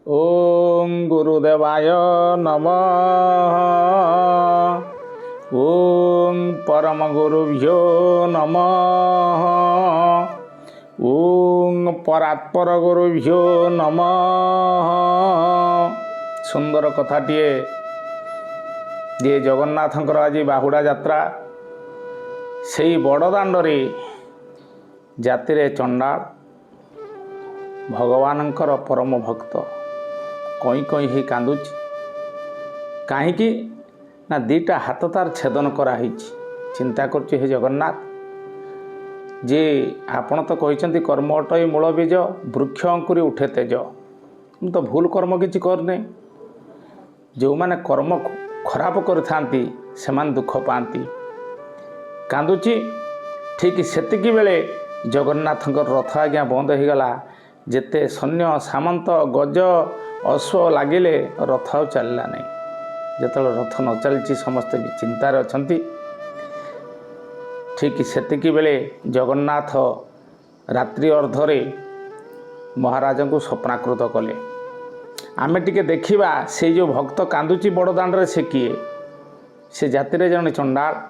ओं गुरुदेवाय नमः। ओं परम गुरुभ्यो नमः। ओं परात्पर गुरुभ्यो नमः। सुंदर कथाटिए जे जगन्नाथंकर आज बाहुड़ा यात्रा से बड़दाण्डे जातिरे चंडा भगवानंकर परम भक्त कई कई ही कांदुची कहीं ना दीटा हाथ तार छेदन कराही चिंता कर हे जगन्नाथ जे आपण तो कहते कर्म अटई मूल बीज वृक्ष अंकुरी उठे तेज मु तो भूल कर्म किसी करने जो मैंने कर्म खराब करथांती सेमान दुख पाती कांदुची ठीक सेतिकी बेले जगन्नाथंकर रथ आज्ञा बंद हो गला जेते सैन्य सामंत गज अश्व लगिले रथ आ चलला नहीं जो रथ न चलती समस्ते भी चिंतार अछंती ठीक सेतिकी बेले जगन्नाथ रात्रि अर्धरे महाराज को स्वप्नाकृत कले आमे टिके देखिबा से जो भक्त कांदुची बड़दाण्डे से किए से जातिर जन चंडाल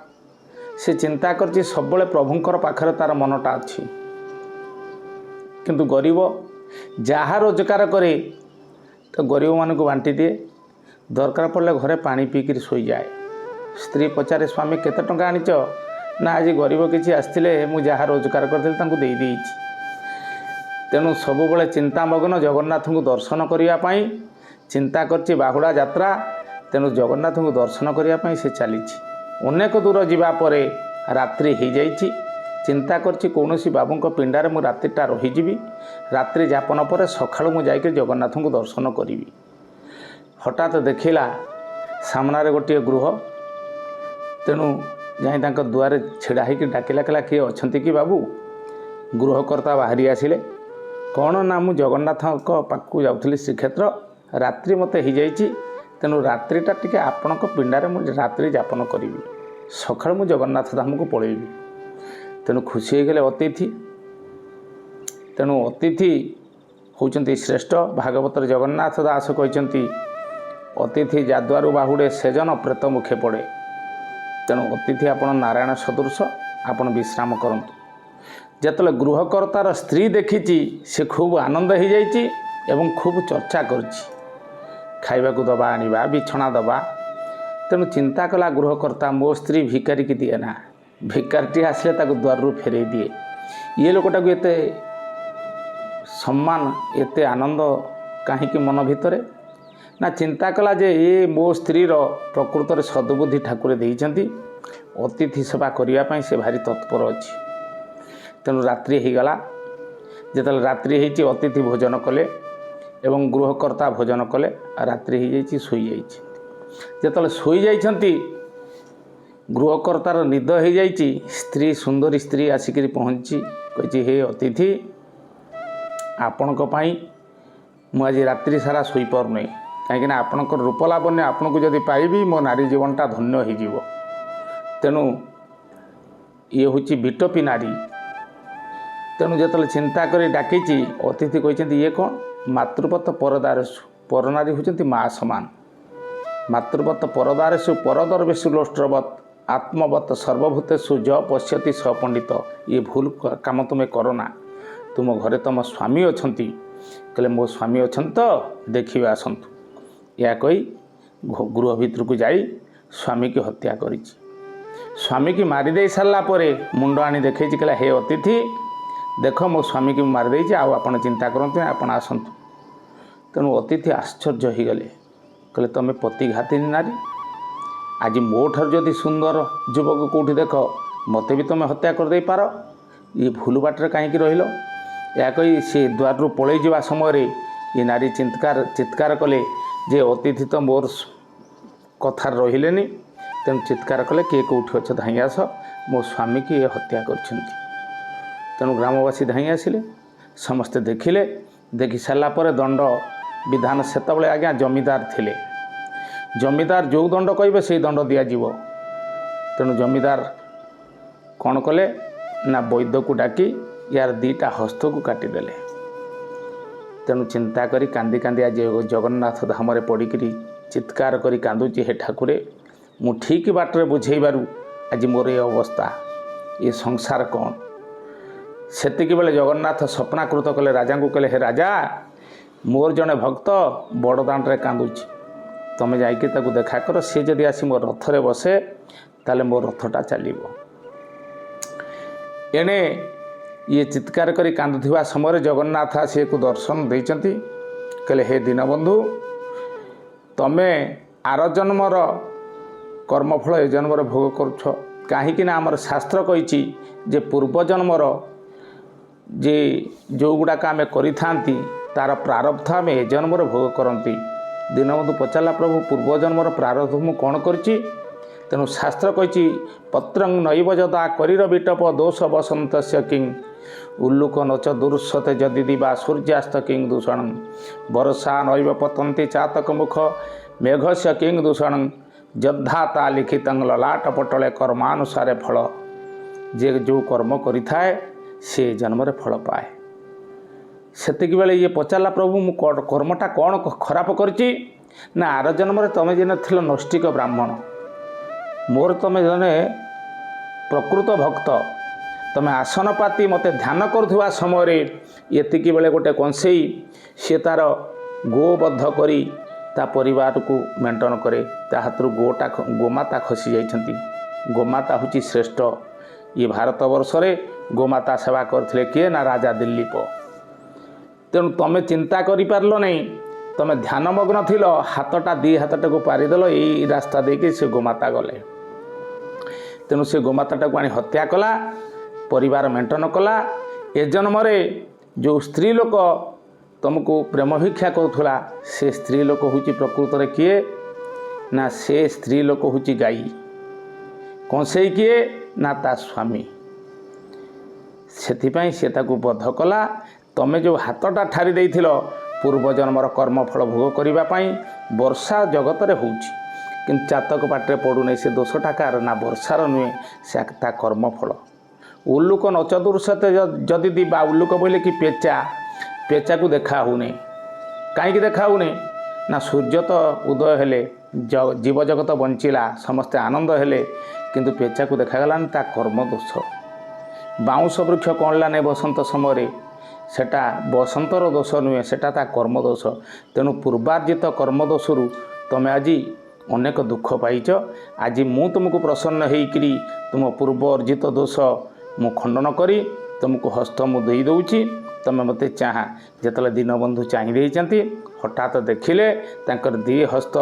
से चिंता करछि सबले प्रभुंकर पाखरे तार मनटा अच्छी किंतु गरीब जहाँ रोजगार करे तो गरीब मानक बांटी दिए दरकार पड़े घरे पानी पीकर शोई जाए स्त्री पचारे स्वामी केते टंका आनिच ना आज गरीब किसी आसते मुझे जहाँ रोजगार करदेदी तेणु सबुबले चिंतामग्न जगन्नाथ को दर्शन करने चिंता करछि बाहुड़ा यात्रा तेणु जगन्नाथ को दर्शन करने से चली अनेक दूर जावापर रात्रि हो जाइछि चिंता करछि कौनसी बाबूंक पिंडारे मु रात्रिटा रहीजिबी रात्रि जापन पर सकाळु मु जाइके जगन्नाथ को दर्शन करी हठात देखिला सामनारे गोटे गृह तेणु जाई तांक दुआरे छिड़ा होकर डाकिला कहला किए अछंती कि बाबू गृहकर्ता बाहरी आसिले कौन ना मु जगन्नाथ पाखु जाऊथली श्रीक्षेत्र रात्रि मते हो जाइछि तेणु रात्रिटा टिके आपणक पिंडारे मु रात्रि जापन करी सकाळु मु जगन्नाथ धाम को पळेबी तेणु खुशी हो गले अतिथि तेणु अतिथि होउचंती श्रेष्ठ भागवतर जगन्नाथ दास कहते अतिथि जाद्वारु बाहुड़े सेजन प्रेत मुखे पड़े तेणु अतिथि आपण नारायण सदृश आपण विश्राम करंतु जेतले गृहकर्तार स्त्री देखी से खूब आनंद हो जाइछि एवं खूब चर्चा करछि खाइबा को दबा आनिबा बिछना दबा तेणु चिंता कला गृहकर्ता मो स्त्री भिकारी की दिए ना भिकारटी आसले ताको द्वारू फेरे दिए ये लोकटा को एते सम्मान एते आनंद कहीं मन भितरे ना चिंता कला जे ये मो स्त्री प्रकृत में सद्बुद्धि ठाकुर देइचंती अतिथि सेवा करने से भारी तत्पर अच्छी तेणु रात्रि हो गला जिते रात्रि होती अतिथि भोजन कले एवं गृहकर्ता भोजन कले रात्रि हो जाइए शोई जाइए जिते शोई जाइछंती गृहकर्तार निद हो जाइए स्त्री सुंदरी स्त्री आसिक पहुँची कही हे अतिथि आपण मुझे रात्रि सारा शोईपार नहीं कहीं आपणकर रूपलावण्य आपन को जदि पाइबी मो नारी जीवनटा धन्य हो तेणु ये हूँ विटपी नारी तेणु जो चिंता कर डाकी अतिथि कहते ये कौन मातृवत परदारेशु पर नारी होती माँ समान मातृवत परदारेशु परदर्वेशु लोष्ट्रवत आत्मवत सर्वभूतेषु ज पश्यति स पंडित ये भूल काम तुम्हें करना तुम घरे तुम स्वामी अच्छी कहले मो स्वामी अच्छा तो देखिए आसतु या कही गृह भितर को जाई स्वामी की हत्या करी स्वामी की मारिदे सारा मुंड आनी देखे कहला हे अतिथि देख मो स्वामी की मारिदे आपड़ चिंता करते आपण आसतु तेणु अतिथि आश्चर्य हो गले कहले तुम पतिघातिनी नारी आज मो ठार जदि सुंदर युवक कौटी देख मत भी तुम हत्या करदे पार ये भूल बाटर कहीं रहिल या कही से द्वारू पलि जा समय ये नारी चित्कार कले जे अतिथि तो मोर कथार रहिले तेणु चित्कार कले किए कौटी अच्छे धाई आस मो स्वामी की ये हत्या कर तेणु ग्रामवासी धाई आसिले समस्ते देखिले देखि सारापर दंड विधान सेतबले आज्ञा जमीदार थिले जमीदार जो दंड कहे से दंड दिज्व तेणु जमीदार कौन कले ना वैद्य को डाकी यार दीटा हस्त को काटिदेले तेणु चिंता करी कांदी कांदी आज जगन्नाथ धाम पड़िकी चित्कार करी कांदुची हे ठाकुरे मु ठीक बाटर बुझेबारू आज मोर ये अवस्था ये संसार कौन सेतिक बेले जगन्नाथ स्वप्नाकृत कले राजा को कले हे राजा मोर जड़े भक्त बड़दाण्डे कांदुची तमें जाइए ताकू देखा कर सी जदि आसी मो रथरे बसे ताले मो रथटा चलो एणे ये चित्कार करी कांदुथिबा समय जगन्नाथ आसी को दर्शन देइचंती कहले हे दीनबंधु तमें आर जन्मर कर्मफल ए जन्मर भोग करुछ कहीं आमर शास्त्र कही जे पूर्वजन्मर जे जो गुड़ाक आम करि तार प्रारब्ध आम ए जन्मर भोग करती दीनबंधु पचारा प्रभु पूर्वजन्मर प्रारब्ध मु कौन करी तेणु शास्त्र कही पत्रंग नैव जदा करीर बिटप दोष बसंत किंग उल्लुक नच दुर्सते जदि दिवा सूर्यास्त किंग दूषण वर्षा नैव पतंती चातक मुख मेघस्य किंग दूषण जद्धाता लिखित ललाट पटले कर्मानुसारे फल जे जो कर्म करिथाए से जन्म फल पाए सेतिक बेले ये पचारा प्रभु मु कर्मटा कौन खराब करची ना आर जन्म तमें जेन थिल नष्टिक ब्राह्मण मोर तमें जने प्रकृत भक्त तमें आसन पाती मते ध्यान करुवा समय एतिकी बेले गोटे कंसेई सी तार गोबद्ध करी ता परिवार को मेंटेन करे ता हाथरू गोमाता खसी जाइछंती गोमाता हूँ श्रेष्ठ ये भारत वर्ष रे गोमाता सेवा करथिले किए ना राजा दिलीप तेणु तमें चिंता करि पारलो नहीं तमें ध्यानमग्न थिल हाथटा दी हाथटा को पारिदेल यही रास्ता देके से गोमाता गले तेणु से गोमाता को आनी हत्या कला परिवार मेंटेन कला ए जन्म जो स्त्री लोक तुमको प्रेम भिक्षा करुला से स्त्री लोक हूँ प्रकृत में किए ना से स्त्री लोक हूँ गाई कंसेई किए ना ता स्वामी सेथिपाई से ताकू बद्ध कला तमें जो हाथटा ठारी देइथिलो पूर्वजन्मर कर्मफल भोग करने वर्षा जगत रे होउची किंतु चातक पाटे पड़ूनी से दोषटा कार ना वर्षार नुहे से ता कर्मफल उल्लुक न चतुर्शते जदि दिबा उल्लुक बोले कि पेचा को देखा होने कहीं देखा होने ना सूर्य तो उदय हेले जीव जगत बंचिला समस्ते आनंद हेले किंतु पेचा को देखागलानी ता कर्म दोष बाउंश वृक्ष कणला नहीं बसंत समय सेटा बसंतर दोष नुहे सेटा ता कर्म दोष तेणु पूर्वार्जित कर्म दोषरू तमें आज अनेक दुख पाइच आज मु तुमको प्रसन्न होकरी तुम पूर्व अर्जित दोष मु खंडन करी तुमको हस्त मु दे दूची तमें मत चाह जिते दीनबंधु चाहिए हठात देखिले तांकर दी हस्त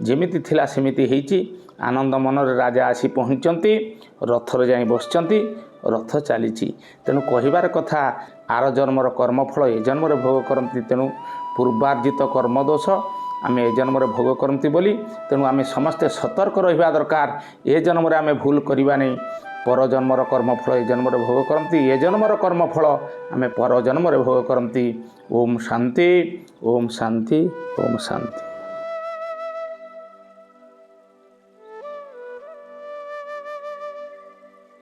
जेमिति थिला सेमिति हेची आनंद मनरे राजा आसी पहुँचती रथर जाई बसचंती रथ चली तेणु कहिबार कथा आर जन्मर कर्मफल ए जन्म भोग करती तेणु पूर्वार्जित कर्मदोष आम ए जन्म भोग करती बोली तेणु आम समस्ते सतर्क रहिबा दरकार ए जन्म आम भूल करबा नहीं पर जन्मर कर्मफल ए जन्म भोग करती ए जन्मर कर्मफल आम पर जन्म भोग करती ओम शांति ओम शांति ओम शांति।